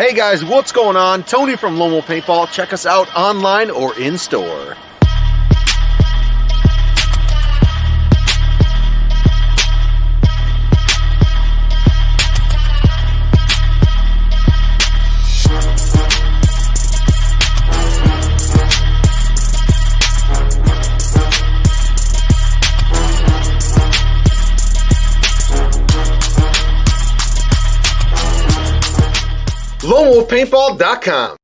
Hey guys, what's going on? Tony from Lone Wolf Paintball. Check us out online or in store. LoneWolfPaintball.com.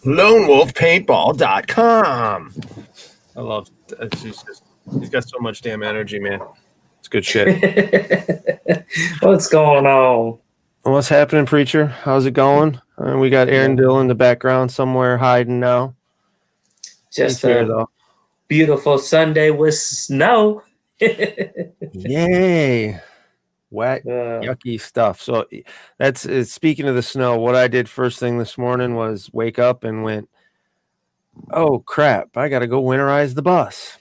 LoneWolfPaintball.com. I love it. He's got so much damn energy, man. It's good shit. What's going on? What's happening, Preacher? How's it going? We got Aaron Dill in the background somewhere hiding now. Just a beautiful Sunday with snow. Yay. Wet, yucky stuff. So that's speaking of the snow, what I did first thing this morning was wake up and went, oh crap, I gotta go winterize the bus.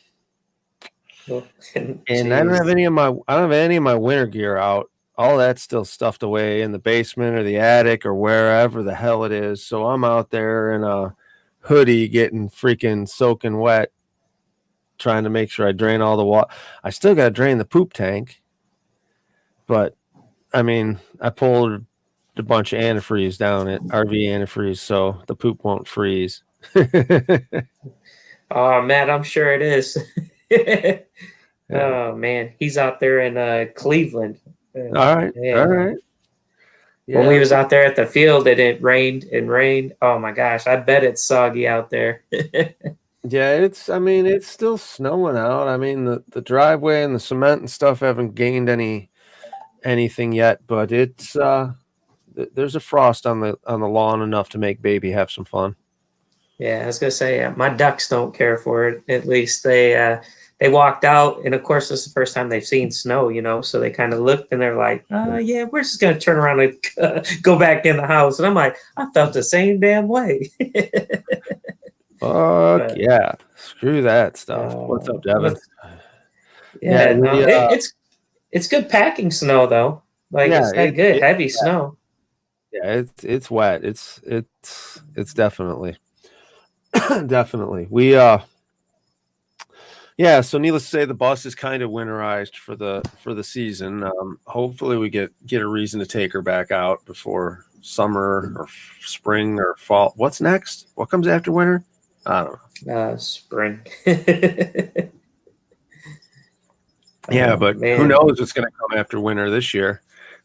And I don't have any of my winter gear out. All that's still stuffed away in the basement or the attic or wherever the hell it is. So I'm out there in a hoodie getting freaking soaking wet, trying to make sure I drain all the water. I still gotta drain the poop tank. But, I mean, I pulled a bunch of antifreeze down at RV antifreeze, so the poop won't freeze. Oh, man, I'm sure it is. Yeah. Oh, man, he's out there in Cleveland. All right. Yeah. When we was out there at the field and it rained and rained, oh, my gosh, I bet it's soggy out there. Yeah, it's still snowing out. I mean, the driveway and the cement and stuff haven't gained anything yet, but it's there's a frost on the lawn enough to make baby have some fun. Yeah, I was gonna say my ducks don't care for it. At least they walked out, and of course this is the first time they've seen snow, so they kind of looked and they're like, yeah, we're just gonna turn around and go back in the house. And I'm like, I felt the same damn way. Fuck yeah, screw that stuff. What's up, Devin? It's good packing snow though. Like it's that good, heavy snow. Yeah, it's wet. It's definitely definitely. We so needless to say, the bus is kind of winterized for the season. Hopefully we get a reason to take her back out before summer or spring or fall. What's next? What comes after winter? I don't know. Spring. Yeah, but who knows what's going to come after winter this year?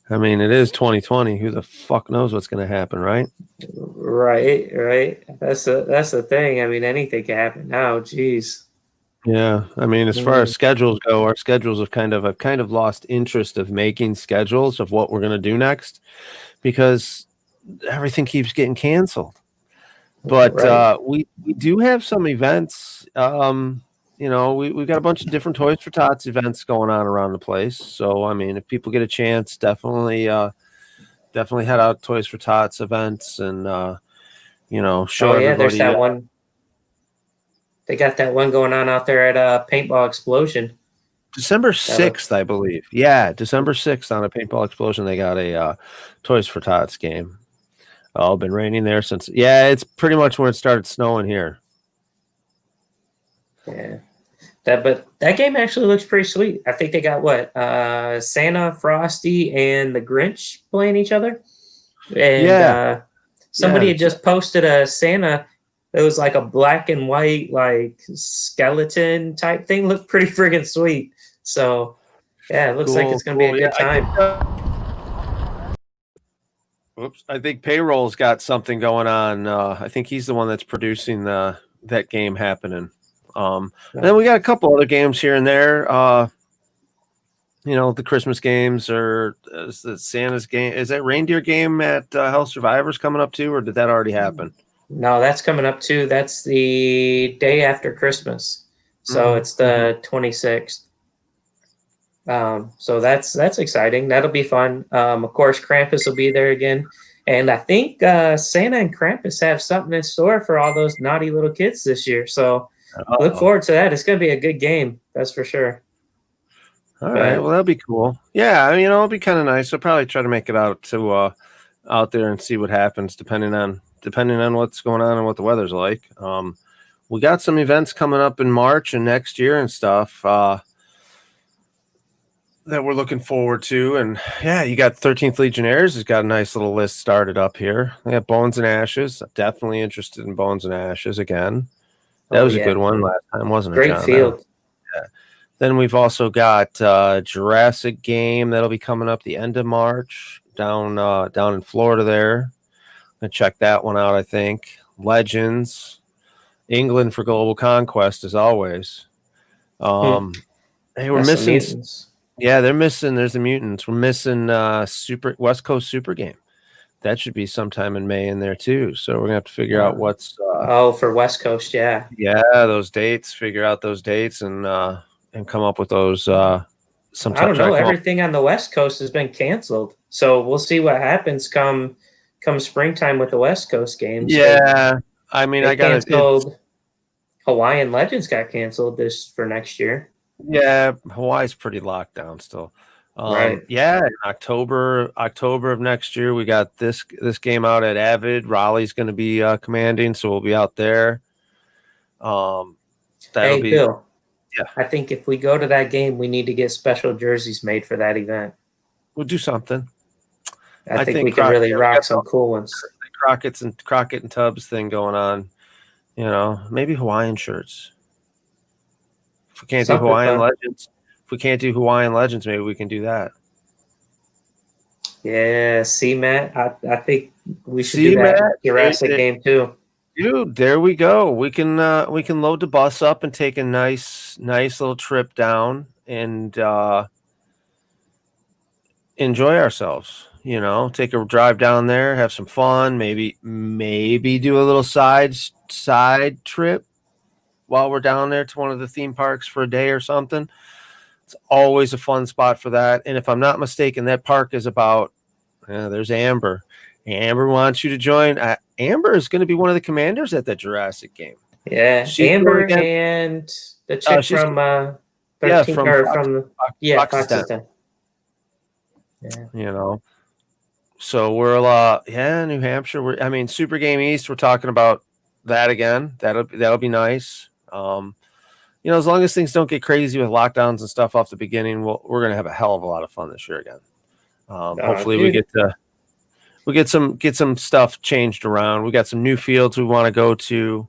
I mean, it is 2020. Who the fuck knows what's going to happen, right? Right. That's the thing. I mean, anything can happen now. Jeez. Yeah, I mean, as far as schedules go, our schedules I've kind of lost interest of making schedules of what we're going to do next because everything keeps getting canceled. But we do have some events. We've got a bunch of different Toys for Tots events going on around the place. So, I mean, if people get a chance, definitely head out to Toys for Tots events and, show everybody. There's that one. They got that one going on out there at Paintball Explosion. December 6th, I believe. Yeah, December 6th on a Paintball Explosion, they got a Toys for Tots game. Oh, been raining there since. Yeah, it's pretty much when it started snowing here. Yeah. But that game actually looks pretty sweet. I think they got Santa, Frosty, and the Grinch playing each other. And somebody had just posted a Santa. It was like a black and white, like skeleton type thing. Looked pretty friggin' sweet. So, yeah, it looks like it's going to be a good time. I think Payroll's got something going on. I think he's the one that's producing that game happening. And then we got a couple other games here and there. the Christmas games, or is the Santa's game? Is that reindeer game at Hell Survivors coming up too, or did that already happen? No, that's coming up too. That's the day after Christmas, so it's the 26th. So that's exciting. That'll be fun. Of course, Krampus will be there again, and I think Santa and Krampus have something in store for all those naughty little kids this year. So look forward to that. It's going to be a good game, that's for sure. All right, well, that'll be cool. Yeah, I mean, it'll be kind of nice. I'll probably try to make it out to out there and see what happens, depending on what's going on and what the weather's like. We got some events coming up in March and next year and stuff that we're looking forward to. And yeah, you got 13th Legionnaires has got a nice little list started up here. They got Bones and Ashes. Definitely interested in Bones and Ashes again. That was a good one last time, wasn't it, Great John? field. Yeah. Then we've also got Jurassic Game that'll be coming up the end of March down in Florida there. I'm gonna check that one out, I think. Legends. England for Global Conquest as always. Hey, we're missing. Yeah, they're missing. There's the Mutants. We're missing Super West Coast Super Game. That should be sometime in May in there too. So we're gonna have to figure out what's. For West Coast, yeah. Yeah, those dates. Figure out those dates and come up with those. I don't know. Everything on the West Coast has been canceled, so we'll see what happens come springtime with the West Coast games. Yeah, I mean, I got canceled. Hawaiian Legends got canceled for next year. Yeah, Hawaii's pretty locked down still. Right. Yeah, in October of next year, we got this game out at Avid. Raleigh's going to be commanding, so we'll be out there. Bill. Yeah, I think if we go to that game, we need to get special jerseys made for that event. We'll do something. I think we can really rock some cool ones. Crockett and Tubbs thing going on. Maybe Hawaiian shirts. If we can't do Hawaiian Legends, maybe we can do that. Yeah, see, Matt, I think we should do that Jurassic game too. Dude, there we go. We can load the bus up and take a nice little trip down and enjoy ourselves. Take a drive down there, have some fun, maybe do a little side trip while we're down there to one of the theme parks for a day or something. It's always a fun spot for that. And if I'm not mistaken, that park is about there's Amber. Amber wants you to join. Amber is going to be one of the commanders at that Jurassic game. Yeah, Amber and the chick from 13 from Fox's. Yeah. So we're New Hampshire. Super Game East. We're talking about that again. That'll be nice. As long as things don't get crazy with lockdowns and stuff off the beginning, we're gonna have a hell of a lot of fun this year again. Hopefully we get some stuff changed around. We got some new fields we want to go to.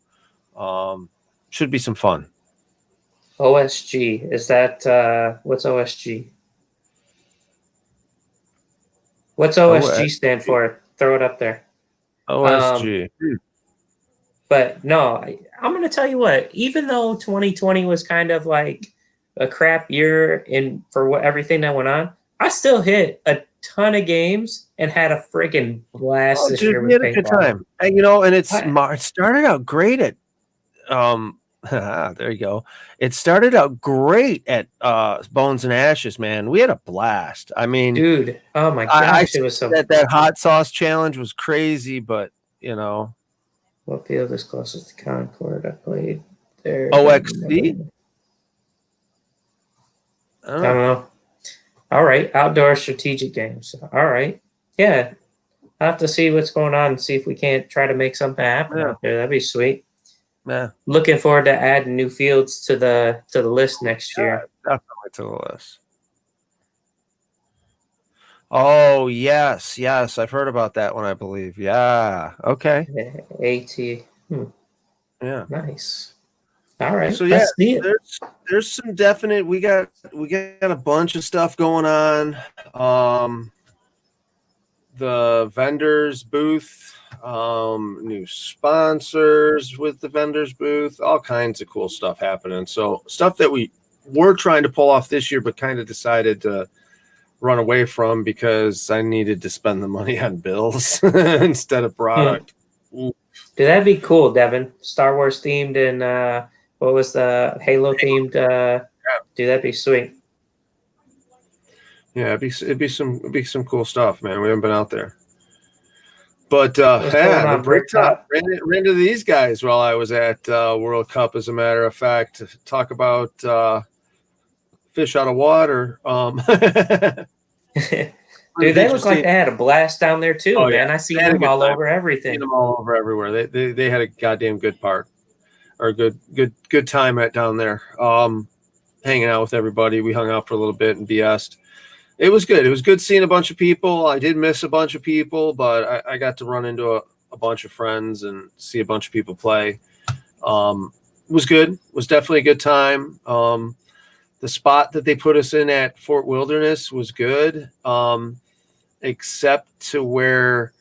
Should be some fun. OSG, is that what's OSG? What's OSG stand for? Throw it up there. OSG. But no, I'm going to tell you what, even though 2020 was kind of like a crap year for everything that went on, I still hit a ton of games and had a freaking blast this year with paintball. A good time. And, it started out great at there you go. It started out great at Bones and Ashes, man. We had a blast. I mean, dude, oh my gosh, it was so that hot sauce challenge was crazy, but what field is closest to Concord? I played there. OXC? I don't know. All right, outdoor strategic games. All right, yeah. I'll have to see what's going on and see if we can't try to make something happen out there. That'd be sweet. Yeah. Looking forward to adding new fields to the list next year. Definitely to the list. Oh, yes. I've heard about that one, I believe. Yeah. Okay. AT. Yeah. Nice. All right. So there's some definite. We got a bunch of stuff going on. The vendors booth, new sponsors with the vendors booth, all kinds of cool stuff happening. So stuff that we were trying to pull off this year, but kind of decided to run away from because I needed to spend the money on bills instead of product. Dude, that'd be cool, Devin. Star Wars themed and what was the Halo themed? Dude, that'd be sweet. Yeah, it'd be some cool stuff, man. We haven't been out there. But yeah, the Bricktop ran into these guys while I was at World Cup, as a matter of fact, to talk about fish out of water. Dude, they look like they had a blast down there too, man. Yeah. I see them all over everything. Seen them all over everywhere. They had a goddamn good park, or good time down there. Hanging out with everybody. We hung out for a little bit and BS'd. It was good. It was good seeing a bunch of people. I did miss a bunch of people, but I got to run into a bunch of friends and see a bunch of people play. It was good. It was definitely a good time. The spot that they put us in at Fort Wilderness was good, except to where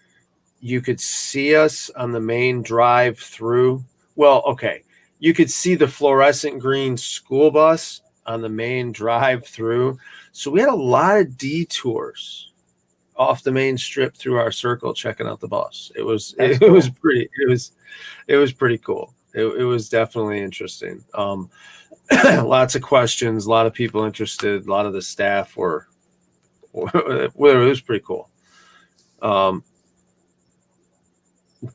you could see us on the main drive through. Well, okay. You could see the fluorescent green school bus on the main drive through. So we had a lot of detours off the main strip through our circle checking out the bus. It was pretty cool. It was definitely interesting. Lots of questions, a lot of people interested, a lot of the staff were it was pretty cool.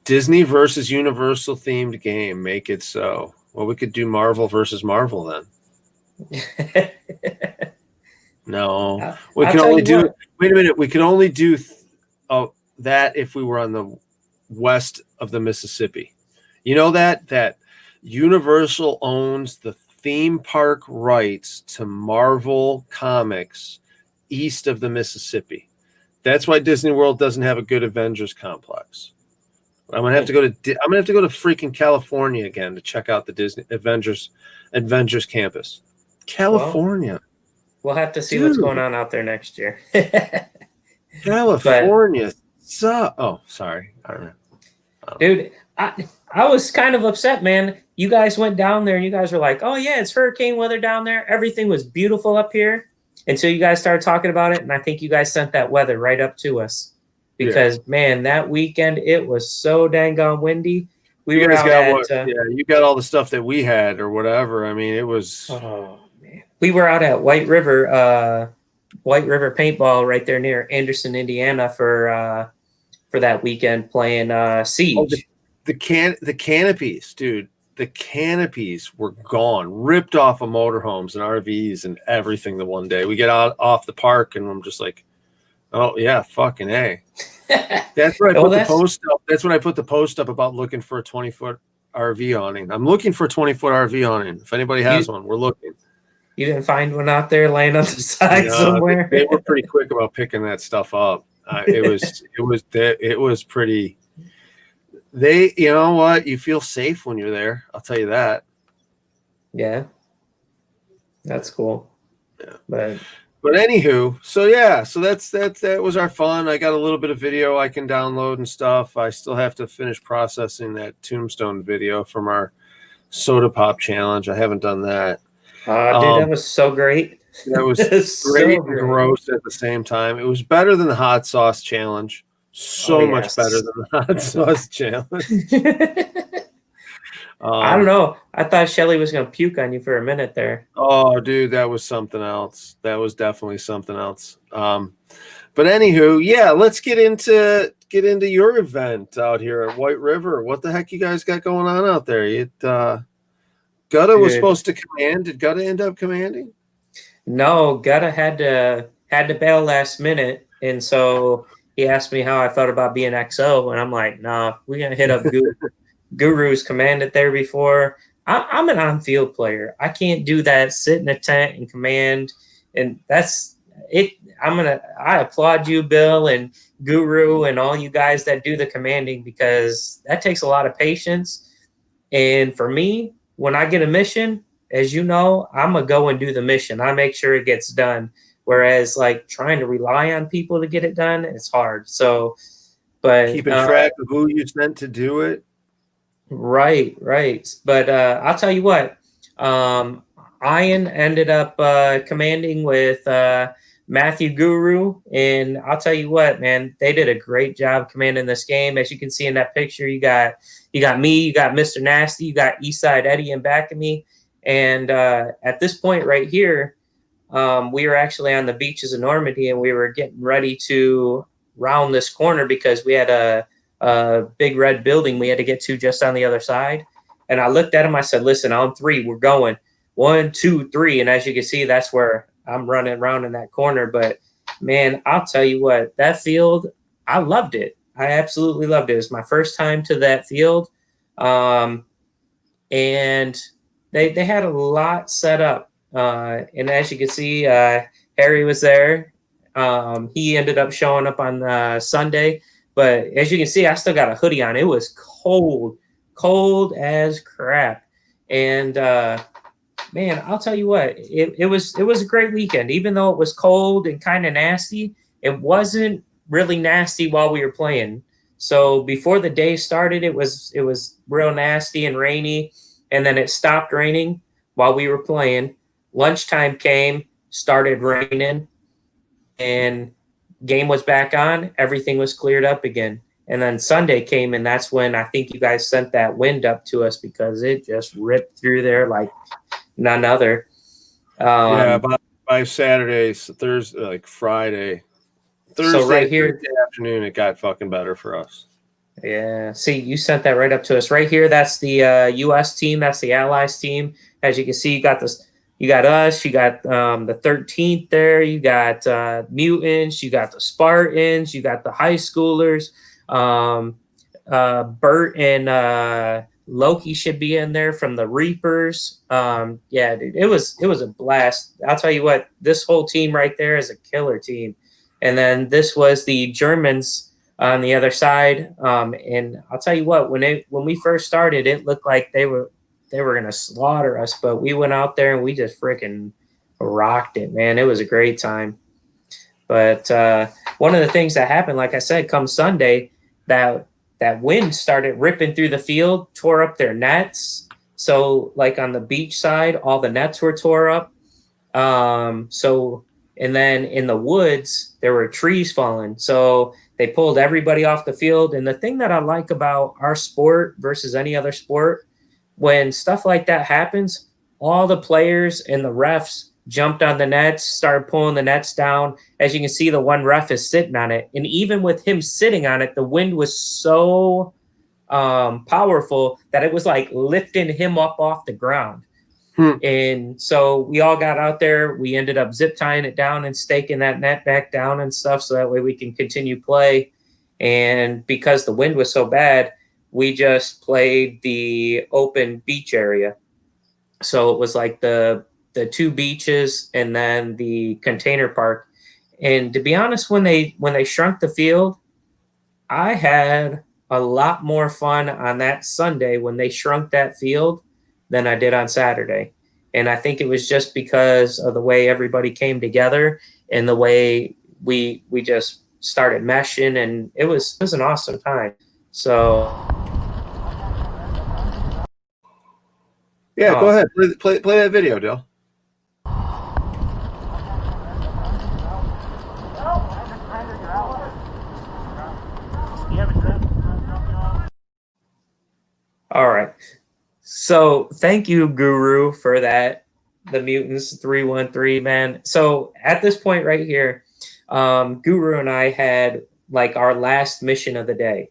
Disney versus Universal themed game, make it so. Well, we could do Marvel versus Marvel then. No, we can only do. Wait a minute, we can only do that if we were on the west of the Mississippi. You know that Universal owns the theme park rights to Marvel Comics east of the Mississippi. That's why Disney World doesn't have a good Avengers complex. I'm gonna have to go to freaking California again to check out the Disney Avengers campus. California. We'll have to see what's going on out there next year. California. Sorry. I don't know. Dude, I was kind of upset, man. You guys went down there and you guys were like, oh, yeah, it's hurricane weather down there. Everything was beautiful up here until you guys started talking about it. And I think you guys sent that weather right up to us because, man, that weekend, it was so dang on windy. You got all the stuff that we had or whatever. I mean, it was. Oh, man. We were out at White River Paintball right there near Anderson, Indiana for that weekend playing Siege. Oh, the canopies, dude. The canopies were gone, ripped off of motorhomes and RVs and everything. The one day we get off the park and I'm just like, oh yeah, fucking A. That's where I put the post up. That's when I put the post up about looking for a 20-foot RV awning. I'm looking for a 20-foot RV awning. If anybody has one, we're looking. You didn't find one out there laying on the side somewhere? They were pretty quick about picking that stuff up. It was pretty. You know what? You feel safe when you're there. I'll tell you that. Yeah, that's cool. Yeah, but anywho, so that was our fun. I got a little bit of video I can download and stuff. I still have to finish processing that Tombstone video from our Soda Pop challenge. I haven't done that. Dude, that was so great. That was great and gross at the same time. It was better than the hot sauce challenge. Much better than the hot sauce challenge. I don't know. I thought Shelly was going to puke on you for a minute there. Oh, dude, that was something else. That was definitely something else. But anywho, yeah, let's get into your event out here at White River. What the heck you guys got going on out there? Gutta was supposed to command. Did Gutta end up commanding? No, Gutta had to bail last minute, and so he asked me how I felt about being XO, and I'm like, nah, we're gonna hit up Guru's commanded there before. I'm an on-field player. I can't do that. Sit in a tent and command, and that's it. I applaud you, Bill and Guru, and all you guys that do the commanding because that takes a lot of patience. And for me, when I get a mission, as you know, I'm going to go and do the mission. I make sure it gets done. Whereas like trying to rely on people to get it done, it's hard. So, but keeping track of who you sent to do it. Right. But I'll tell you what, I'm Ian ended up commanding with Matthew Guru, and I'll tell you what, man, they did a great job commanding this game. As you can see in that picture, you got me, you got Mr. Nasty, you got Eastside Eddie in back of me, and at this point right here, we were actually on the beaches of Normandy, and we were getting ready to round this corner because we had a big red building we had to get to just on the other side. And I looked at him, I said, listen, on 3, we're going 1, 2, 3. And as you can see, that's where I'm running around in that corner. But man, I'll tell you what, that field, I loved it. I absolutely loved it. It was my first time to that field. And they had a lot set up. And as you can see, Harry was there. He ended up showing up on Sunday. But as you can see, I still got a hoodie on. It was cold as crap. And man, I'll tell you what, it was a great weekend. Even though it was cold and kind of nasty, it wasn't really nasty while we were playing. So before the day started, it was real nasty and rainy, and then it stopped raining while we were playing. Lunchtime came, started raining, and game was back on. Everything was cleared up again. And then Sunday came, and that's when I think you guys sent that wind up to us because it just ripped through there like none other. Yeah, by Saturday, Thursday, like Friday, Thursday, so right here, Thursday afternoon, it got fucking better for us. Yeah, see, you sent that right up to us. Right here, that's the U.S. team. That's the Allies team. As you can see, you got this. You got us. You got the 13th there. You got mutants. You got the Spartans. You got the high schoolers. Bert and Loki should be in there from the Reapers. Yeah, dude, it was a blast. I'll tell you what, this whole team right there is a killer team. And then this was the Germans on the other side. And I'll tell you what, when we first started, it looked like they were going to slaughter us, but we went out there and we just freaking rocked it, man. It was a great time. But one of the things that happened, like I said, come Sunday, that wind started ripping through the field, tore up their nets. So like on the beach side, all the nets were tore up. And then in the woods, there were trees falling. So they pulled everybody off the field. And the thing that I like about our sport versus any other sport, when stuff like that happens, all the players and the refs jumped on the nets, started pulling the nets down. As you can see, the one ref is sitting on it. And even with him sitting on it, the wind was so powerful that it was like lifting him up off the ground. And so we all got out there. We ended up zip tying it down and staking that net back down and stuff so that way we can continue play. And because the wind was so bad, we just played the open beach area. So it was like the 2 beaches and then the container park. And to be honest, when they shrunk the field, I had a lot more fun on that Sunday when they shrunk that field than I did on Saturday. And I think it was just because of the way everybody came together and the way we just started meshing, and it was an awesome time. So yeah, go ahead. Play that video, Dale. All right. So thank you, Guru, for that. The Mutants 313, man. So at this point right here, Guru and I had like our last mission of the day.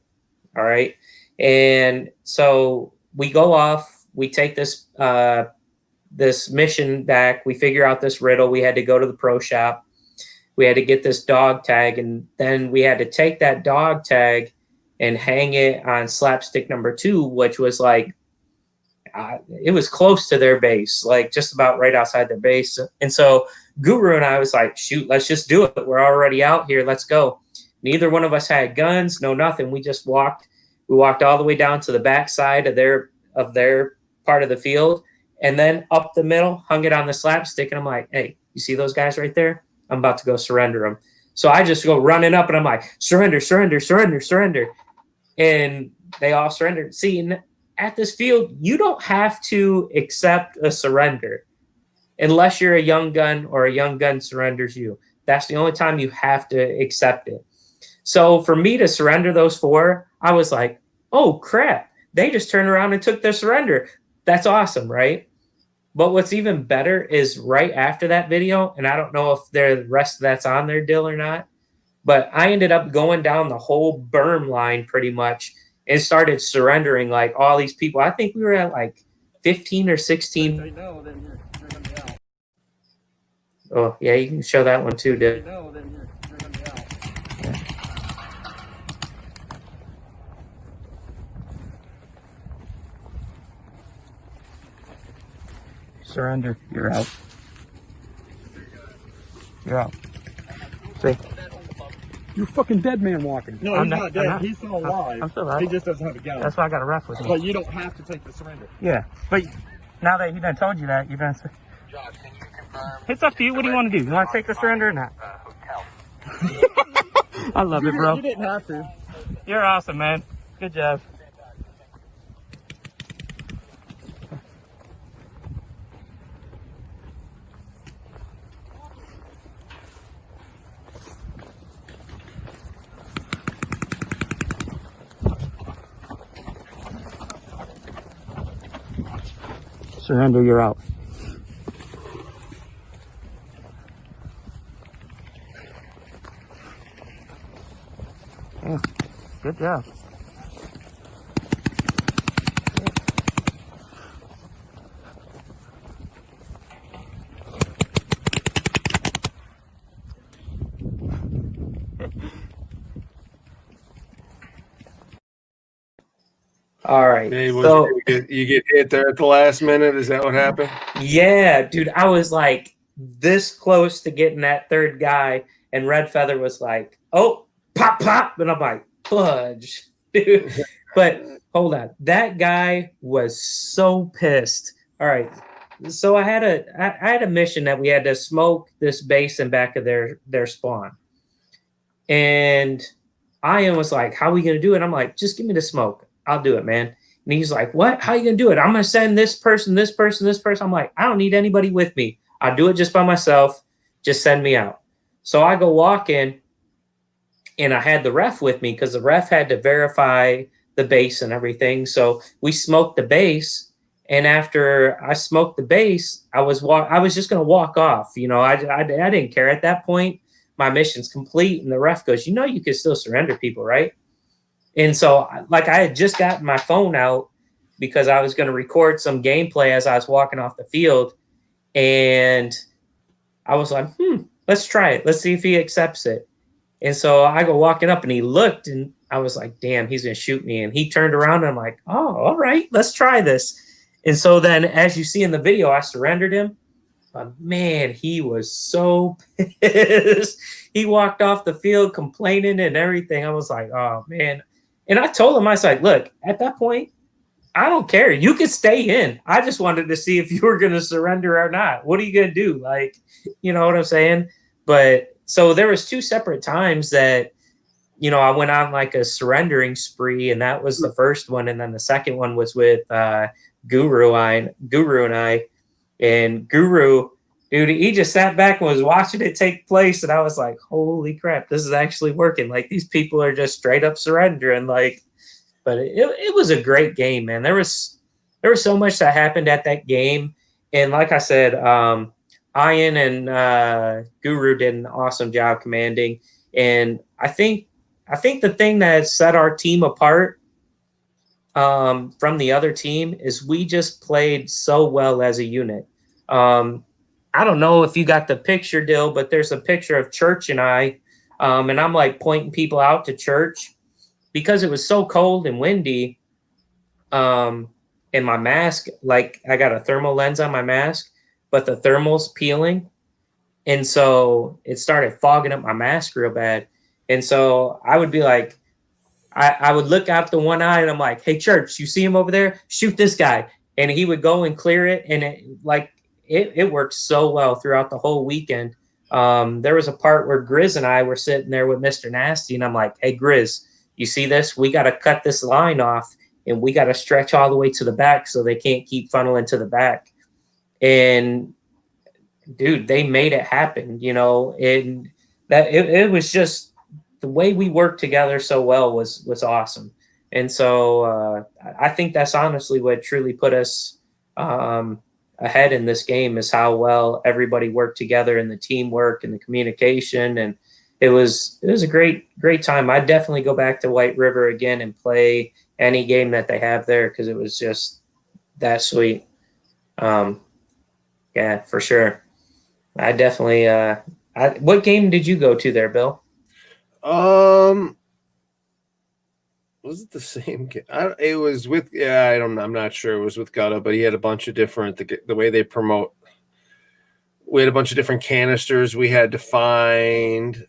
All right. And so we go off, we take this mission back. We figure out this riddle. We had to go to the pro shop. We had to get this dog tag. And then we had to take that dog tag and hang it on slapstick number 2, which was like, it was close to their base, like just about right outside their base. And so Guru and I was like, shoot, let's just do it. We're already out here. Let's go. Neither one of us had guns, no nothing. We just walked. We walked all the way down to the back side of their part of the field, and then up the middle, hung it on the slapstick. And I'm like, hey, you see those guys right there? I'm about to go surrender them. So I just go running up and I'm like, surrender, surrender, surrender, surrender. And they all surrendered. See, at this field, you don't have to accept a surrender. unless you're a young gun or a young gun surrenders you. That's the only time you have to accept it. So for me to surrender those 4, I was like, oh crap, they just turned around and took their surrender. That's awesome, right? But what's even better is right after that video, and I don't know if the rest of that's on there, Dill, or not, but I ended up going down the whole berm line pretty much and started surrendering like all these people. I think we were at like 15 or 16. Oh, yeah, you can show that one too, Dill. Surrender. You're out. You're out. See? You're fucking dead man walking. No, he's not dead. He's still alive. I'm still alive. He just doesn't have a gun. That's why I got a ref with me. But you don't have to take the surrender. Yeah, but now that he done told you that, you're gonna say, it's up to you. What do you want to do? You want to take the surrender or not? I love it, bro. You didn't have to. You're awesome, man. Good job. Surrender, you're out. Yeah, good job. All right. Hey, So you get hit there at the last minute. Is that what happened? yeah, dude, I was like this close to getting that third guy, and Red Feather was like, oh, pop, pop. And I'm like, fudge, dude. But hold on. That guy was so pissed. All right. So I had a mission that we had to smoke this base in back of their spawn. And Ian was like, how are we going to do it? I'm like, just give me the smoke. I'll do it, man. And he's like, what? How are you going to do it? I'm going to send this person, this person, this person. I'm like, I don't need anybody with me. I'll do it just by myself. Just send me out. So I go walk in, and I had the ref with me because the ref had to verify the base and everything. So we smoked the base. And after I smoked the base, I was just going to walk off. You know, I didn't care at that point. My mission's complete. And the ref goes, you know, you can still surrender people, right? And so, like, I had just gotten my phone out because I was going to record some gameplay as I was walking off the field. And I was like, let's try it. Let's see if he accepts it. And so I go walking up, and he looked, and I was like, damn, he's going to shoot me. And he turned around, and I'm like, oh, all right, let's try this. And so then, as you see in the video, I surrendered him. But man, he was so pissed. He walked off the field complaining and everything. I was like, oh, man. And I told him, I was like, look, at that point, I don't care. You could stay in. I just wanted to see if you were going to surrender or not. What are you going to do? Like, you know what I'm saying? But so there was 2 separate times that, you know, I went on like a surrendering spree, and that was the first one. And then the second one was with Guru and I. And Guru, dude, he just sat back and was watching it take place. And I was like, holy crap, this is actually working. Like, these people are just straight up surrendering. Like, but it was a great game, man. There was so much that happened at that game. And like I said, Ian and Guru did an awesome job commanding. And I think the thing that set our team apart from the other team is we just played so well as a unit. I don't know if you got the picture, Dill, but there's a picture of Church and I, and I'm like pointing people out to Church because it was so cold and windy. And my mask, like, I got a thermal lens on my mask, but the thermal's peeling. And so it started fogging up my mask real bad. And so I would be like, I would look out the one eye, and I'm like, hey, Church, you see him over there? Shoot this guy. And he would go and clear it. And it worked so well throughout the whole weekend. There was a part where Grizz and I were sitting there with Mr. Nasty, and I'm like, hey, Grizz, you see this? We got to cut this line off, and we got to stretch all the way to the back so they can't keep funneling to the back. And dude, they made it happen, you know, and that it was just the way we worked together so well was awesome. And so I think that's honestly what truly put us ahead in this game, is how well everybody worked together, and the teamwork and the communication. And it was a great time. I'd definitely go back to White River again and play any game that they have there, because it was just that sweet. Yeah, for sure. I definitely what game did you go to there, Bill? Was it the same game? It was with, I don't know. I'm not sure. It was with Gutta, but he had a bunch of different, the way they promote. We had a bunch of different canisters we had to find.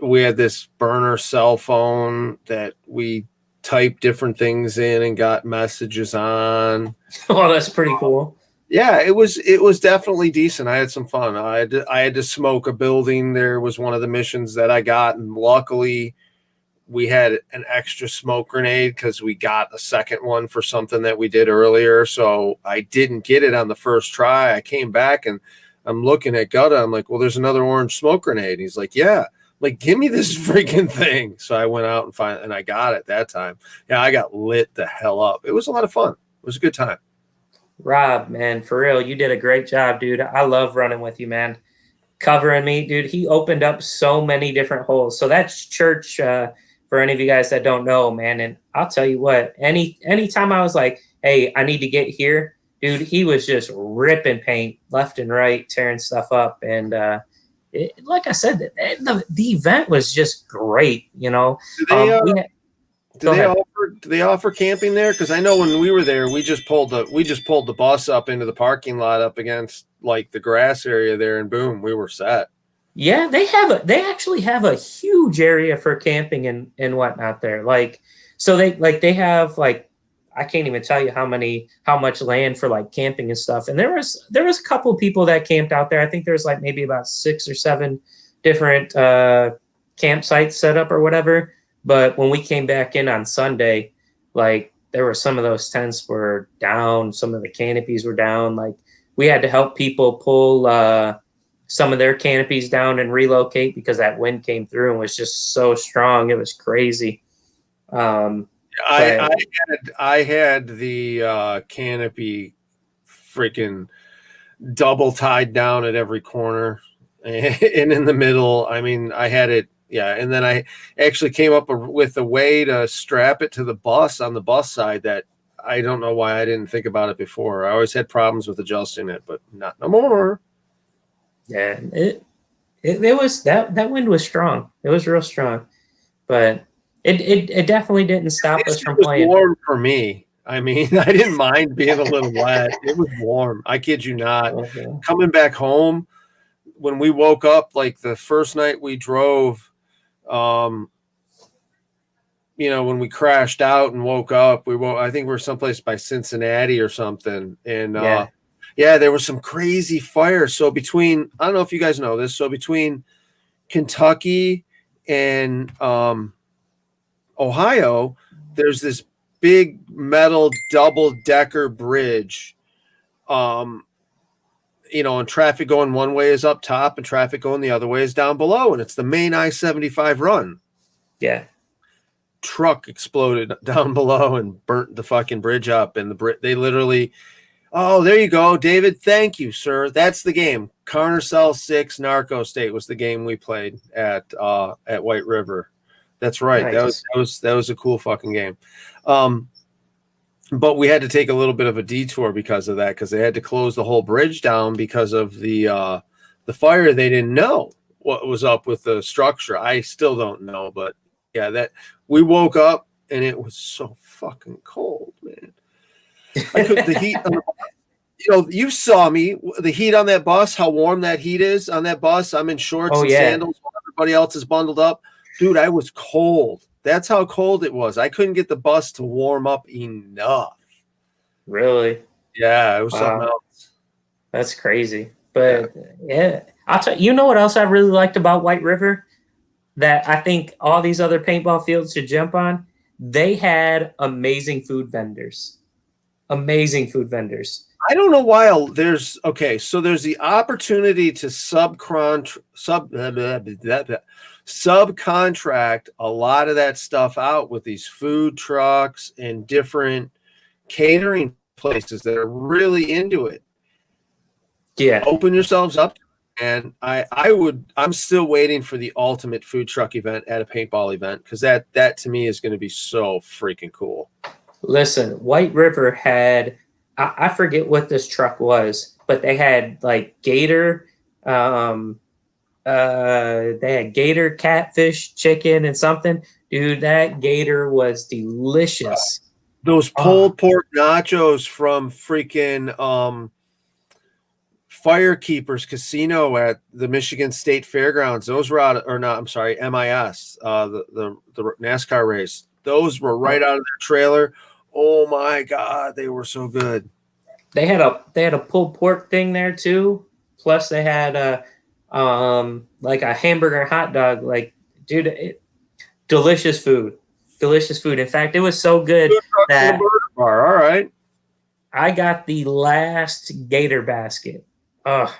We had this burner cell phone that we typed different things in and got messages on. Oh, that's pretty cool. Yeah, it was definitely decent. I had some fun. I had to smoke a building. There was one of the missions that I got, and luckily we had an extra smoke grenade because we got a second one for something that we did earlier. So I didn't get it on the first try. I came back and I'm looking at Gutta. I'm like, well, there's another orange smoke grenade. And he's like, yeah. I'm like, give me this freaking thing. So I went out and I got it that time. Yeah, I got lit the hell up. It was a lot of fun. It was a good time. Rob, man, for real, you did a great job, dude. I love running with you, man. Covering me, dude. He opened up so many different holes. So that's church, for any of you guys that don't know, man. And I'll tell you what, anytime I was like, hey, I need to get here, dude, he was just ripping paint left and right, tearing stuff up. And like I said, the event was just great, you know. Do they offer camping there? Because I know when we were there, we just pulled the bus up into the parking lot up against like the grass area there, and boom, we were set. Yeah, they actually have a huge area for camping and whatnot there. Like, so they have like, I can't even tell you how much land for like camping and stuff. And there was a couple of people that camped out there. I think there's like maybe about 6 or 7 different campsites set up or whatever. But when we came back in on Sunday, like there were some of those tents were down, some of the canopies were down. Like we had to help people pull some of their canopies down and relocate because that wind came through and was just so strong. It was crazy. I had the canopy freaking double tied down at every corner and in the middle. I mean, I had it. Yeah. And then I actually came up with a way to strap it to the bus on the bus side that I don't know why I didn't think about it before. I always had problems with adjusting it, but not no more. Yeah, it was that wind was strong. It was real strong, but it definitely didn't stop us from playing. It was warm for me. I mean, I didn't mind being a little wet. It was warm. I kid you not. Okay. Coming back home, when we woke up, like the first night we drove, when we crashed out and woke up, I think we were someplace by Cincinnati or something, and yeah, there was some crazy fire. So between, I don't know if you guys know this, so between Kentucky and Ohio, there's this big metal double-decker bridge. And traffic going one way is up top and traffic going the other way is down below. And it's the main I-75 run. Yeah. Truck exploded down below and burnt the fucking bridge up. And they literally... Oh, there you go, David. Thank you, sir. That's the game. Carner Cell 6 Narco State was the game we played at White River. That's right. Nice. That was a cool fucking game. But we had to take a little bit of a detour because of that, because they had to close the whole bridge down because of the fire. They didn't know what was up with the structure. I still don't know, but yeah, that we woke up and it was so fucking cold, man. I could the heat on the bus. You saw me, the heat on that bus, how warm that heat is on that bus. I'm in shorts and sandals while everybody else is bundled up. Dude, I was cold. That's how cold it was. I couldn't get the bus to warm up enough. Really? Yeah, it was something else. That's crazy. But yeah, I'll tell you, what else I really liked about White River that I think all these other paintball fields should jump on? They had amazing food vendors. Amazing food vendors. I don't know why there's the opportunity to subcontract a lot of that stuff out with these food trucks and different catering places that are really into it. Yeah. Open yourselves up. And I'm still waiting for the ultimate food truck event at a paintball event, because that to me is going to be so freaking cool. Listen, White River had, I forget what this truck was, but they had like gator, they had gator, catfish, chicken, and something. Dude, that gator was delicious. Those pulled pork nachos from freaking Firekeepers Casino at the Michigan State Fairgrounds. Those were out, or not, I'm sorry, MIS, the NASCAR race. Those were right out of their trailer. Oh my God, they were so good. They had a pulled pork thing there too. Plus they had like a hamburger and hot dog. Like, dude, delicious food. Delicious food. In fact, it was so good that all right. I got the last gator basket. Oh,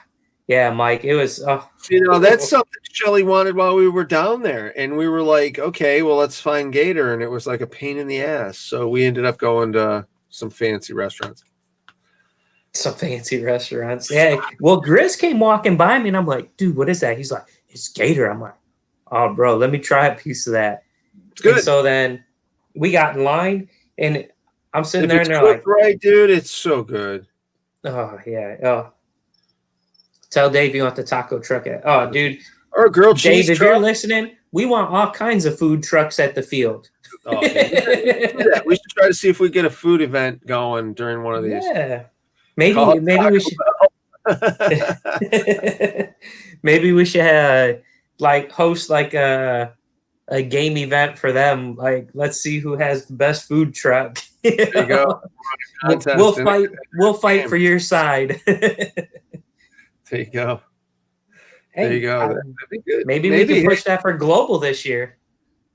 yeah, Mike. It was. That's something Shelly wanted while we were down there, and we were like, okay, well, let's find gator, and it was like a pain in the ass. So we ended up going to some fancy restaurants. Yeah. Well, Grizz came walking by me, and I'm like, dude, what is that? He's like, it's gator. I'm like, oh, bro, let me try a piece of that. It's good. And so then we got in line, and I'm sitting there, and they're like, right, dude, it's so good. Oh yeah. Oh. Tell Dave you want the taco truck at. Oh, dude. Or a grilled cheese Dave, if truck. you're listening, we want all kinds of food trucks at the field. Oh, yeah. We should try to see if we get a food event going during one of these. Yeah. Maybe we should. Maybe we should like host like a game event for them. Like, let's see who has the best food truck. There you go. We'll fight for your side. There you go. Hey, there you go. That'd be good. Maybe we can push that for global this year.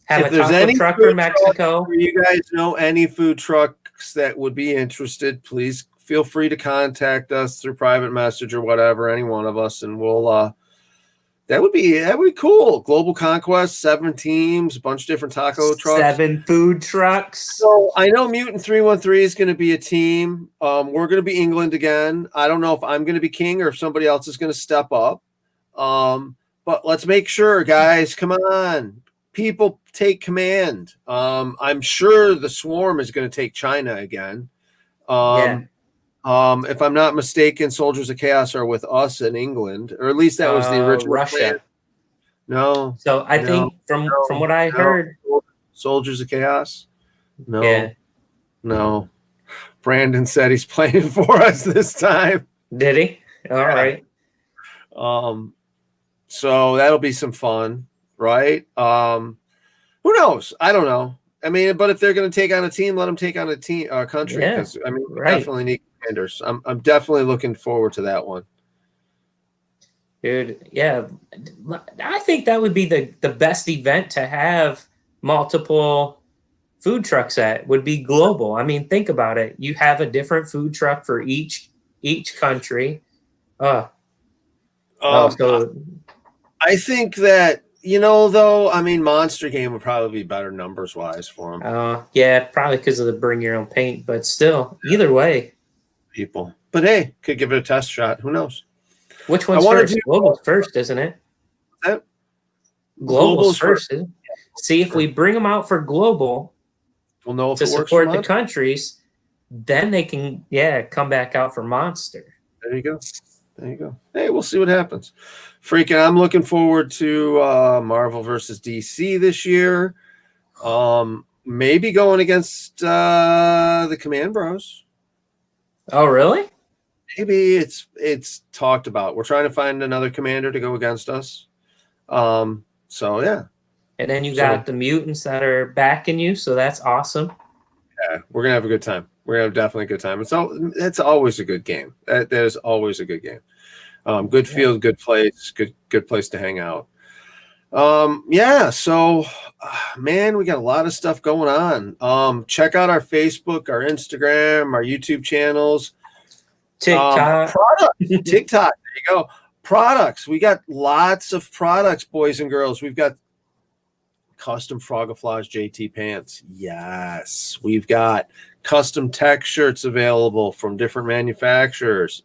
Have if a there's taco any truck food for Mexico. Truck, you guys know any food trucks that would be interested, please feel free to contact us through private message or whatever, any one of us, and we'll that would be cool. Global Conquest, 7 teams, a bunch of different taco trucks. 7 food trucks. So I know Mutant 313 is going to be a team. We're going to be England again. I don't know if I'm going to be king or if somebody else is going to step up. But let's make sure, guys. Come on. People take command. I'm sure the Swarm is going to take China again. If I'm not mistaken, Soldiers of Chaos are with us in England, or at least that was the original Russia. plan. No. So I think from what I heard, Soldiers of Chaos. No. Brandon said he's playing for us this time. Did he? All right. So that'll be some fun, right? Who knows? I don't know. I mean, but if they're going to take on a team, let them take on a team, country. Because I mean, we definitely need commanders. I'm definitely looking forward to that one, dude. Yeah, I think that would be the best event to have multiple food trucks at. Would be global. I mean, think about it. You have a different food truck for each country. So I think that. Though, I mean, Monster Game would probably be better numbers wise for them. Yeah, probably because of the bring your own paint, but still, either way. People. But hey, could give it a test shot. Who knows? Which one's first? Global's first, isn't it? Global's first. Isn't it? See, if we bring them out for global, we'll know if to it works support the countries, then they can, come back out for Monster. There you go. Hey, we'll see what happens. Freaking, I'm looking forward to Marvel versus DC this year. Maybe going against the Command Bros. Oh, really? Maybe it's talked about. We're trying to find another commander to go against us. So yeah. And then you got the mutants that are backing you, so that's awesome. Yeah, we're gonna have a good time. We're gonna have definitely a good time. It's always a good game. That is always a good game. Good field, good place, good place to hang out. So man, we got a lot of stuff going on. Check out our Facebook, our Instagram, our YouTube channels. TikTok. TikTok. There you go. Products. We got lots of products, boys and girls. We've got custom Frogaflage JT pants. Yes. We've got custom tech shirts available from different manufacturers.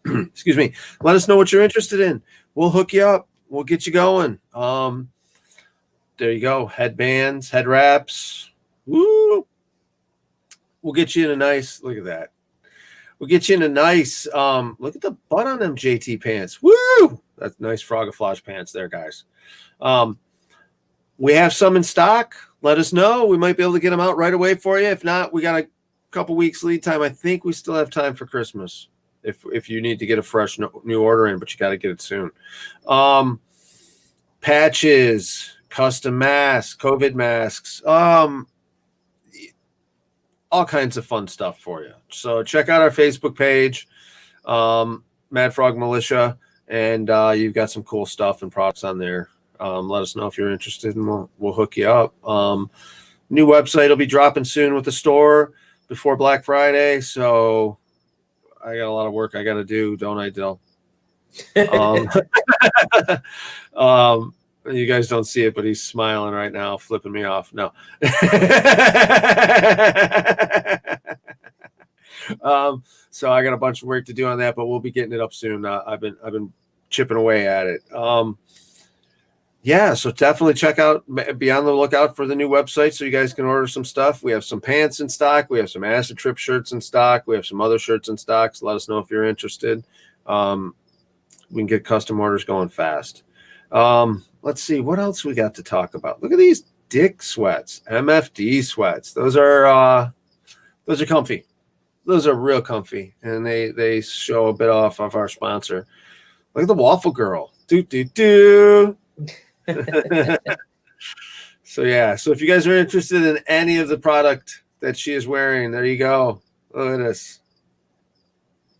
Excuse me. Let us know what you're interested in. We'll hook you up. We'll get you going. There you go. Headbands, head wraps. Woo. We'll get you in a nice, look at that. We'll get you in a nice, look at the butt on them JT pants. Woo! That's nice Frogaflage pants there, guys. We have some in stock. Let us know. We might be able to get them out right away for you. If not, we got a couple weeks lead time. I think we still have time for Christmas if you need to get a fresh new order in, but you got to get it soon. Patches, custom masks, COVID masks, all kinds of fun stuff for you. So check out our Facebook page, Mad Frog Militia, and you've got some cool stuff and products on there. Let us know if you're interested, and we'll hook you up. New website will be dropping soon with the store before Black Friday, so I got a lot of work I got to do, don't I, Dill? You guys don't see it, but he's smiling right now, flipping me off. No. So I got a bunch of work to do on that, but we'll be getting it up soon. I've been chipping away at it. Yeah, so definitely check out, be on the lookout for the new website so you guys can order some stuff. We have some pants in stock. We have some Acid Trip shirts in stock. We have some other shirts in stock. So let us know if you're interested. We can get custom orders going fast. Let's see what else we got to talk about. Look at these Dick sweats, MFD sweats. Those are comfy. Those are real comfy, and they show a bit off of our sponsor. Look at the Waffle Girl. Do. So yeah, so if you guys are interested in any of the product that she is wearing, there you go. Look at this.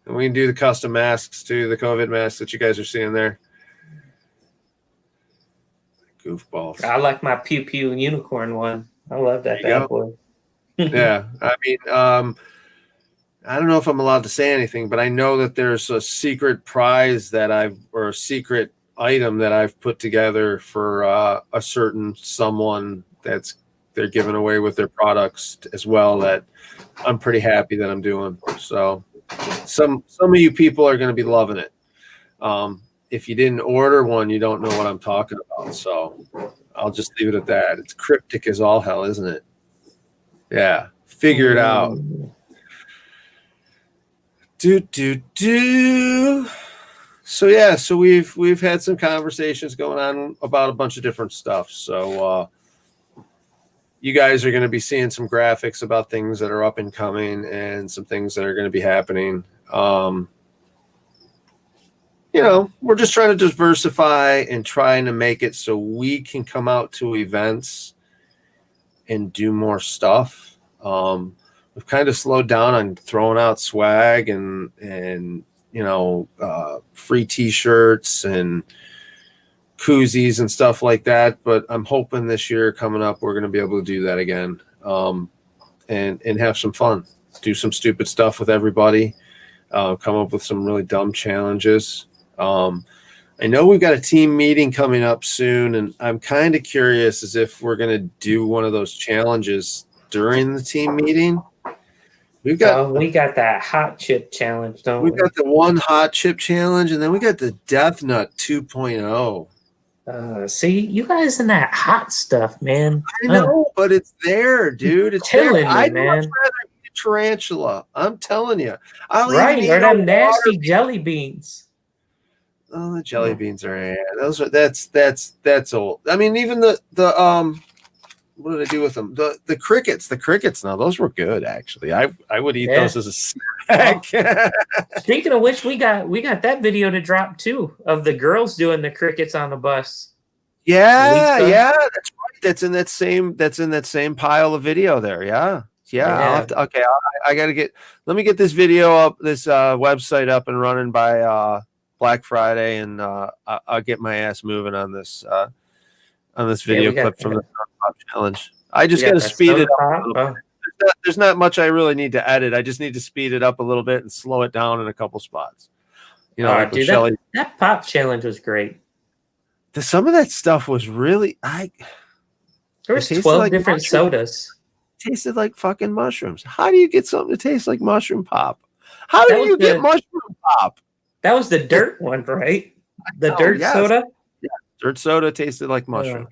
And we can do the custom masks too, the COVID masks that you guys are seeing there. Goofballs. I like my Pew Pew unicorn one. I love that bad boy. Yeah, I mean, I don't know if I'm allowed to say anything, but I know that there's a secret prize or a secret item that I've put together for a certain someone they're giving away with their products as well, that I'm pretty happy that I'm doing. So some of you people are going to be loving it. If you didn't order one, you don't know what I'm talking about. So I'll just leave it at that. It's cryptic as all hell, isn't it? Yeah. Figure it out. So yeah, so we've had some conversations going on about a bunch of different stuff. So you guys are going to be seeing some graphics about things that are up and coming and some things that are going to be happening. We're just trying to diversify and trying to make it so we can come out to events and do more stuff. We've kind of slowed down on throwing out swag and free t-shirts and koozies and stuff like that. But I'm hoping this year coming up, we're going to be able to do that again, and have some fun, do some stupid stuff with everybody, come up with some really dumb challenges. I know we've got a team meeting coming up soon, and I'm kind of curious as if we're going to do one of those challenges during the team meeting. We got that hot chip challenge, don't we? We got the one hot chip challenge, and then we got the Death Nut 2.0. See, you guys in that hot stuff, man. I know, but it's there, dude. It's killing there. I'd man. much rather eat a tarantula. I'm telling you. Or them nasty jelly beans. Oh, the jelly beans are that's old. I mean, even the what did I do with them? The crickets now, those were good actually. I would eat those as a snack. Speaking of which, we got that video to drop too of the girls doing the crickets on the bus. Yeah, that's right. That's in that same pile of video there. Yeah. I gotta let me get this video up, this website up and running by Black Friday, and I'll get my ass moving on this video clip from the Pop challenge. I just got to speed it up. there's not much I really need to edit. I just need to speed it up a little bit and slow it down in a couple spots. You know, like dude, Shelly. that pop challenge was great. Some of that stuff was really There was 12 different sodas. Tasted like fucking mushrooms. How do you get something to taste like mushroom pop? How do you get mushroom pop? That was the dirt one, right? The dirt soda? Yeah, dirt soda tasted like mushrooms.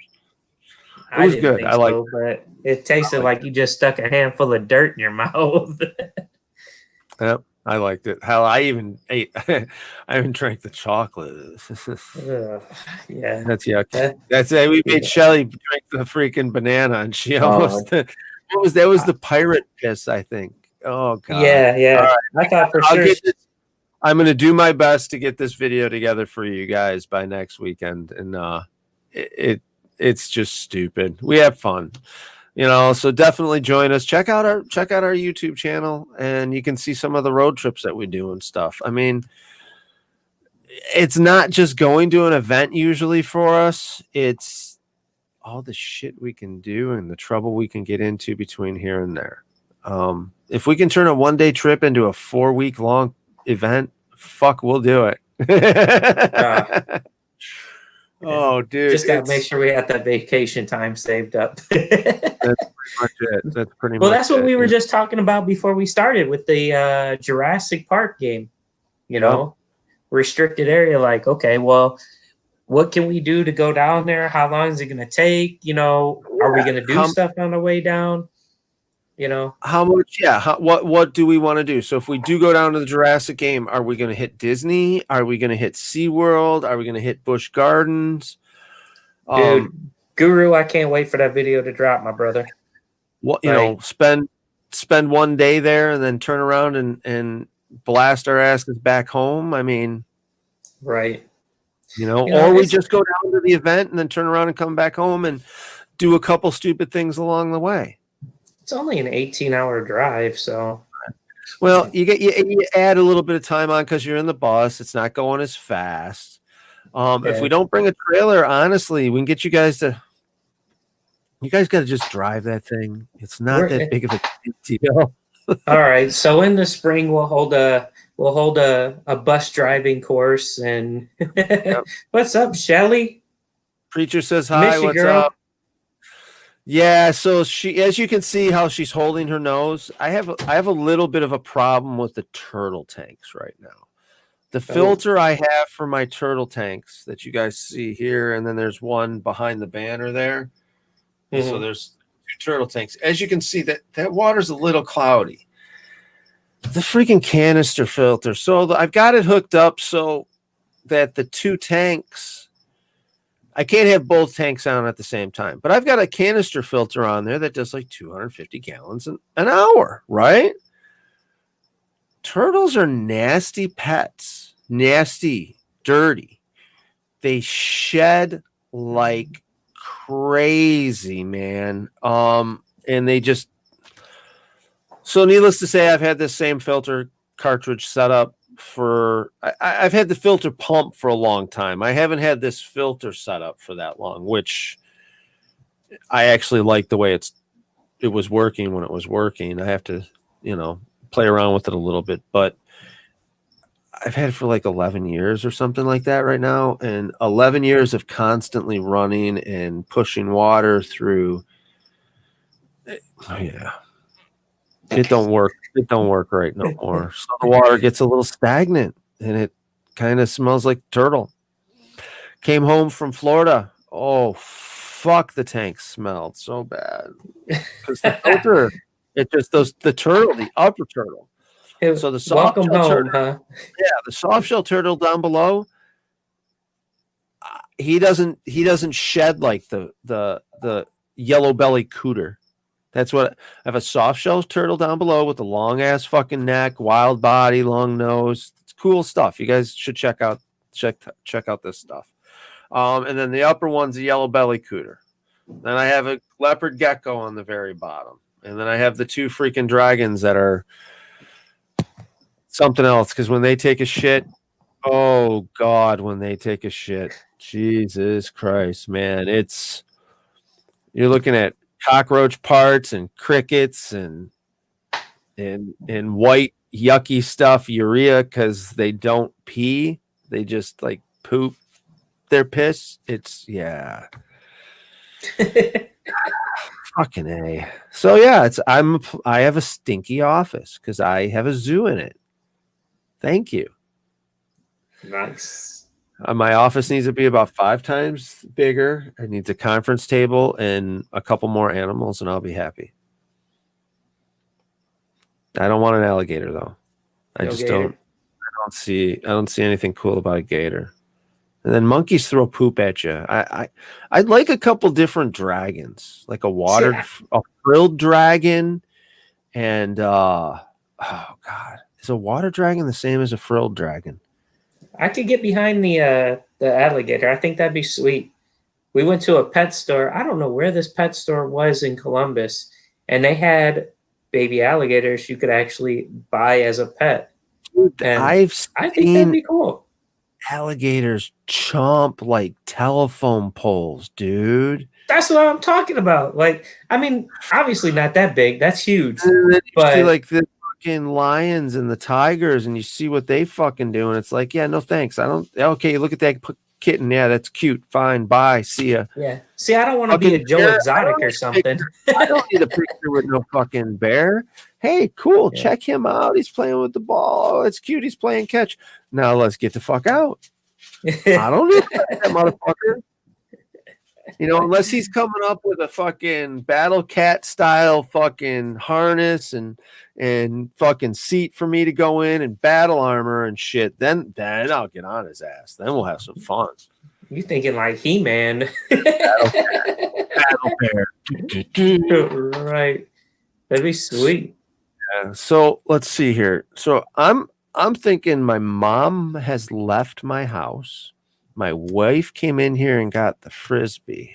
It I was didn't good. think I liked so, but it tasted like you just stuck a handful of dirt in your mouth. Yep, I liked it. Hell, I even ate. I even drank the chocolate. Yeah, that's yuck. That's it. We made Shelly drink the freaking banana, and she almost. That was the pirate piss, I think. Oh god. Yeah. Right. I thought for sure. I'm going to do my best to get this video together for you guys by next weekend, and it's just stupid. We have fun, you know. So definitely join us. Check out our YouTube channel, and you can see some of the road trips that we do and stuff. I mean, it's not just going to an event usually for us. It's all the shit we can do and the trouble we can get into between here and there. If we can turn a 1-day trip into a 4-week long event, fuck, we'll do it. Oh, dude. Just gotta make sure we have that vacation time saved up. That's pretty much it. That's pretty well, much that's what we were just talking about before we started with the Jurassic Park game. You know, restricted area. Like, okay, well, what can we do to go down there? How long is it going to take? You know, are we going to do stuff on the way down? You know, how much? Yeah. What do we want to do? So if we do go down to the Jurassic game, are we going to hit Disney? Are we going to hit SeaWorld? Are we going to hit Busch Gardens? Dude, Guru, I can't wait for that video to drop, my brother. What you know, spend 1 day there and then turn around and blast our asses back home. I mean, right. You know, or we just go down to the event and then turn around and come back home and do a couple stupid things along the way. It's only an 18-hour drive, so. Well, you add a little bit of time on because you're in the bus. It's not going as fast. If we don't bring a trailer, honestly, we can get you guys to. You guys got to just drive that thing. It's not that big of a deal. All right, so in the spring we'll hold a bus driving course. And what's up, Shelly? Preacher says hi. What's up? Yeah, so she, as you can see how she's holding her nose, I have a little bit of a problem with the turtle tanks right now. The filter I have for my turtle tanks that you guys see here, and then there's one behind the banner there. Mm-hmm. So there's 2 turtle tanks. As you can see, that water's a little cloudy. The freaking canister filter. So I've got it hooked up so that the 2 tanks, I can't have both tanks on at the same time, but I've got a canister filter on there that does like 250 gallons an hour, right? Turtles are nasty pets, nasty, dirty. They shed like crazy, man. And they just, so needless to say, I've had this same filter cartridge set up for, I've had the filter pump for a long time. I haven't had this filter set up for that long, which I actually like the way it was working when it was working. I have to, you know, play around with it a little bit, but I've had it for like 11 years or something like that right now. And 11 years of constantly running and pushing water through. Yeah. It don't work. It don't work right no more. So the water gets a little stagnant and it kind of smells like turtle. Came home from Florida. Oh, fuck, the tank smelled so bad. Because the filter, it just the turtle, the upper turtle. So the soft shell turtle, huh? Yeah, the soft shell turtle down below. He doesn't shed like the yellow belly cooter. That's what I have, a soft shell turtle down below with a long ass fucking neck, wild body, long nose. It's cool stuff. You guys should check out this stuff. And then the upper one's a yellow belly cooter. Then I have a leopard gecko on the very bottom. And then I have the 2 freaking dragons that are something else. Because when they take a shit, oh God, when they take a shit, Jesus Christ, man, you're looking at cockroach parts and crickets and white yucky stuff, urea, because they don't pee. They just like poop their piss. It's fucking A. So yeah, I have a stinky office because I have a zoo in it. Thank you. Nice. My office needs to be about 5 times bigger. It needs a conference table and a couple more animals, and I'll be happy. I don't want an alligator though. I don't see anything cool about a gator. And then monkeys throw poop at you. I'd like a couple different dragons, like a frilled dragon, and oh god, is a water dragon the same as a frilled dragon? I could get behind the alligator. I think that'd be sweet. We went to a pet store. I don't know where this pet store was in Columbus, and they had baby alligators you could actually buy as a pet. Dude, and I think that'd be cool. Alligators chomp like telephone poles, dude. That's what I'm talking about. Like, I mean, obviously not that big. That's huge. But see, like the fucking lions and the tigers, and you see what they fucking do, and it's like, yeah, no thanks. I don't. Okay, look at that kitten. Yeah, that's cute. Fine. Bye. See ya. Yeah. See, I don't want to be a Joe Exotic or something. I don't need a picture with no fucking bear. Hey, cool. Yeah. Check him out. He's playing with the ball. Oh, it's cute. He's playing catch. Now let's get the fuck out. I don't need that motherfucker. You know, unless he's coming up with a fucking battle cat style fucking harness and fucking seat for me to go in and battle armor and shit, then I'll get on his ass. Then we'll have some fun. You thinking like He-Man. Battle bear. Right. That'd be sweet. Yeah. So let's see here. So I'm thinking my mom has left my house. My wife came in here and got the Frisbee.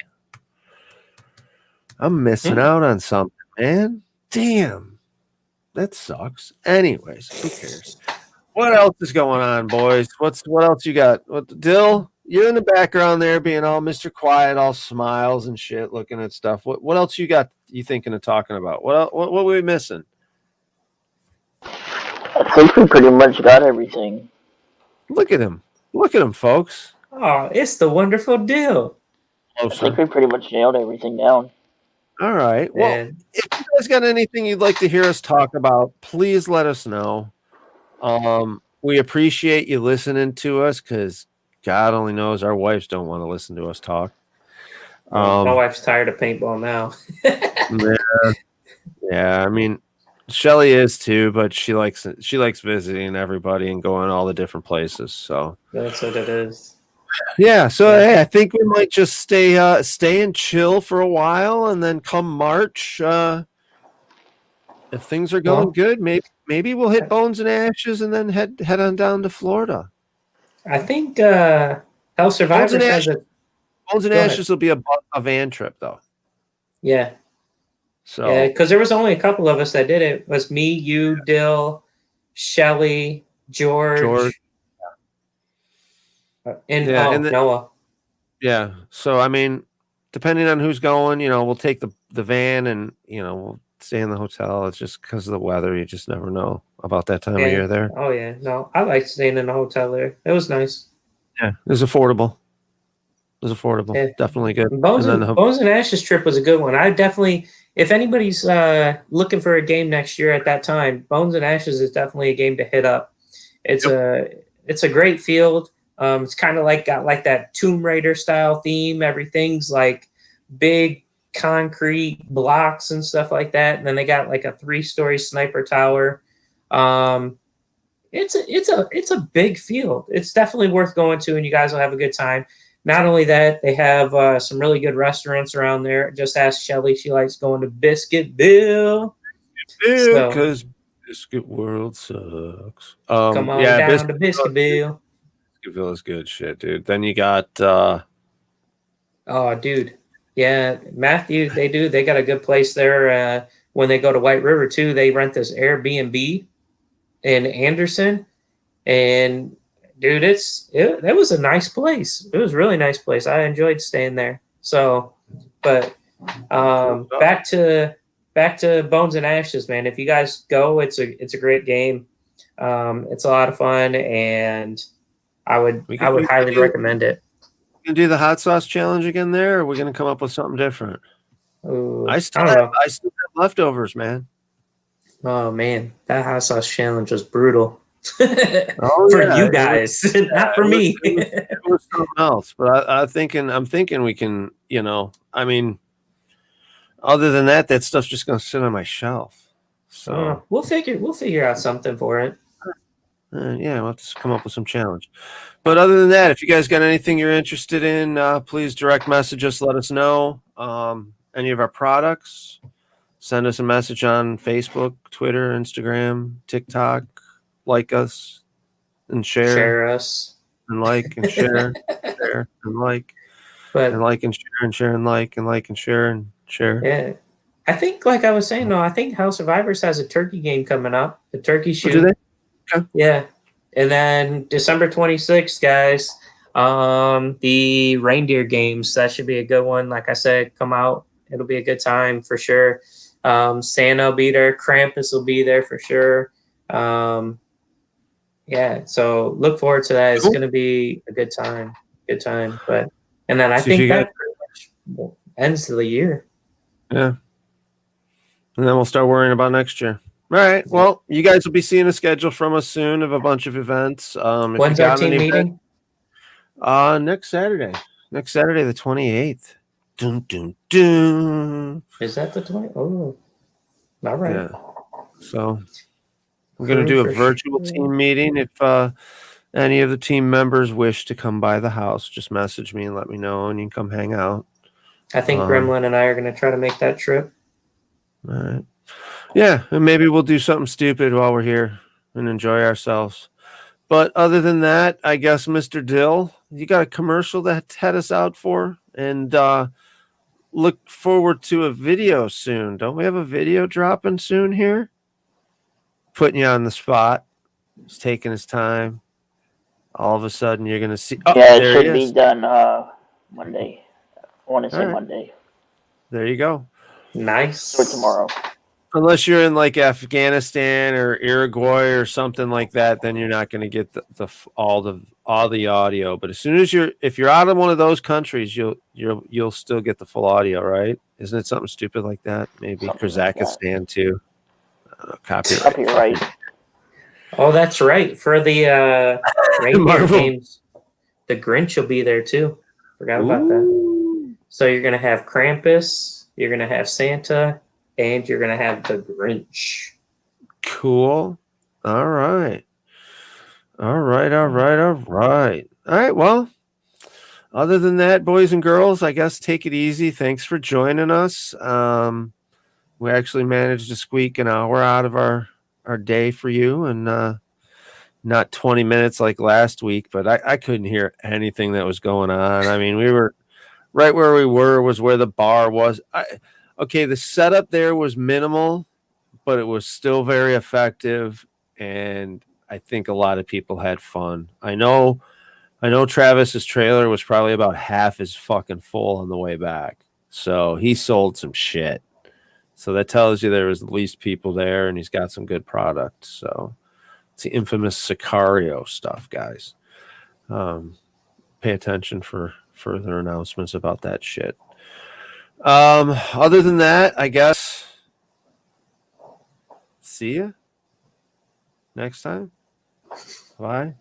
I'm missing out on something, man. Damn. That sucks. Anyways, who cares? What else is going on, boys? What else you got? Dill, you're in the background there being all Mr. Quiet, all smiles and shit, looking at stuff. What else you got you thinking of talking about? What were we missing? I think we pretty much got everything. Look at him. Look at him, folks. Oh, it's the wonderful Dill. I think we pretty much nailed everything down. All right. Well, if you guys got anything you'd like to hear us talk about, please let us know. We appreciate you listening to us because God only knows our wives don't want to listen to us talk. My wife's tired of paintball now. Yeah. I mean, Shelly is too, but she likes visiting everybody and going all the different places. So that's what it is. Yeah. So hey, I think we might just stay and chill for a while, and then come March, if things are going good, maybe we'll hit Bones and Ashes and then head on down to Florida. I think Hell Survivors has a Bones and Ashes will be a van trip though. Yeah. So yeah, because there was only a couple of us that did it. It was me, you, Dill, Shelly, George. And Noah. Yeah. So I mean, depending on who's going, we'll take the van and we'll stay in the hotel. It's just because of the weather. You just never know about that time of year there. Oh yeah. No, I like staying in the hotel there. It was nice. Yeah. It was affordable. Yeah. Definitely good. Bones and Ashes trip was a good one. I definitely, if anybody's looking for a game next year at that time, Bones and Ashes is definitely a game to hit up. It's a great field. It's kind of got that Tomb Raider style theme. Everything's like big concrete blocks and stuff like that. And then they got like a 3-story sniper tower. It's a big field. It's definitely worth going to, and you guys will have a good time. Not only that, they have some really good restaurants around there. Just ask Shelly; she likes going to Biscuitville. Because Biscuit World sucks. Come on down to Biscuitville. Biscuitville is good shit, dude. Then you got oh, dude. Yeah, Matthew, they got a good place there. When they go to White River too, they rent this Airbnb in Anderson. And dude, it was a nice place. It was a really nice place. I enjoyed staying there. So, but Back to Bones and Ashes, man. If you guys go, it's a great game. It's a lot of fun, and I would highly recommend it. We can do the hot sauce challenge again there, or we're gonna come up with something different. Ooh, I still don't know. have leftovers, man. Oh man, that hot sauce challenge was brutal. Oh, For yeah, you guys, not for me. It was something else, but I'm thinking we can, I mean, other than that stuff's just gonna sit on my shelf. So we'll figure out something for it. yeah, we'll have to come up with some challenge. But other than that, if you guys got anything you're interested in, please direct message us. Let us know. Any of our products, send us a message on Facebook, Twitter, Instagram, TikTok. Like us and share us and like and share, share and like, and like and share and share and like and share and share. Yeah, I think, like I was saying, though, I think House Survivors has a turkey game coming up. The turkey shoot. Do they? Okay. Yeah, and then December 26th, guys. The reindeer games, that should be a good one. Like I said, come out. It'll be a good time for sure. Santa will be there. Krampus will be there for sure. Yeah, so look forward to that. It's going to be a good time. But and then I think that pretty much ends the year. Yeah. And then we'll start worrying about next year. All right. Well, you guys will be seeing a schedule from us soon of a bunch of events. When's our team meeting? Next Saturday. Next Saturday, the 28th. Dun, dun, dun. Is that the 20th? Oh, all right. Yeah. So we're going to do a virtual team meeting. If any of the team members wish to come by the house, just message me and let me know, and you can come hang out. I think Gremlin and I are going to try to make that trip. All right. Yeah, and maybe we'll do something stupid while we're here and enjoy ourselves. But other than that, I guess, Mr. Dill, you got a commercial that head us out for? And look forward to a video soon. Don't we have a video dropping soon here? Putting you on the spot. He's taking his time. All of a sudden, you're going to see. Oh, yeah, it should be done Monday. I want to say Monday. There you go. Nice. Or tomorrow. Unless you're in like Afghanistan or Uruguay or something like that, then you're not going to get all the audio. But as soon as if you're out of one of those countries, you'll still get the full audio, right? Isn't it something stupid like that? Maybe Kazakhstan too. Copyright. Oh, that's right. For the reindeer games, the Grinch will be there too. Forgot about that. So you're gonna have Krampus, you're gonna have Santa, and you're gonna have the Grinch. Cool. All right. All right. Well, other than that, boys and girls, I guess take it easy. Thanks for joining us. We actually managed to squeak an hour out of our day for you, and not 20 minutes like last week, but I couldn't hear anything that was going on. I mean, we were right where we was where the bar was. Okay, the setup there was minimal, but it was still very effective, and I think a lot of people had fun. I know Travis's trailer was probably about half as fucking full on the way back, so he sold some shit. So that tells you there was at least people there, and he's got some good product. So it's the infamous Sicario stuff, guys. Pay attention for further announcements about that shit. Other than that, I guess, see ya next time. Bye.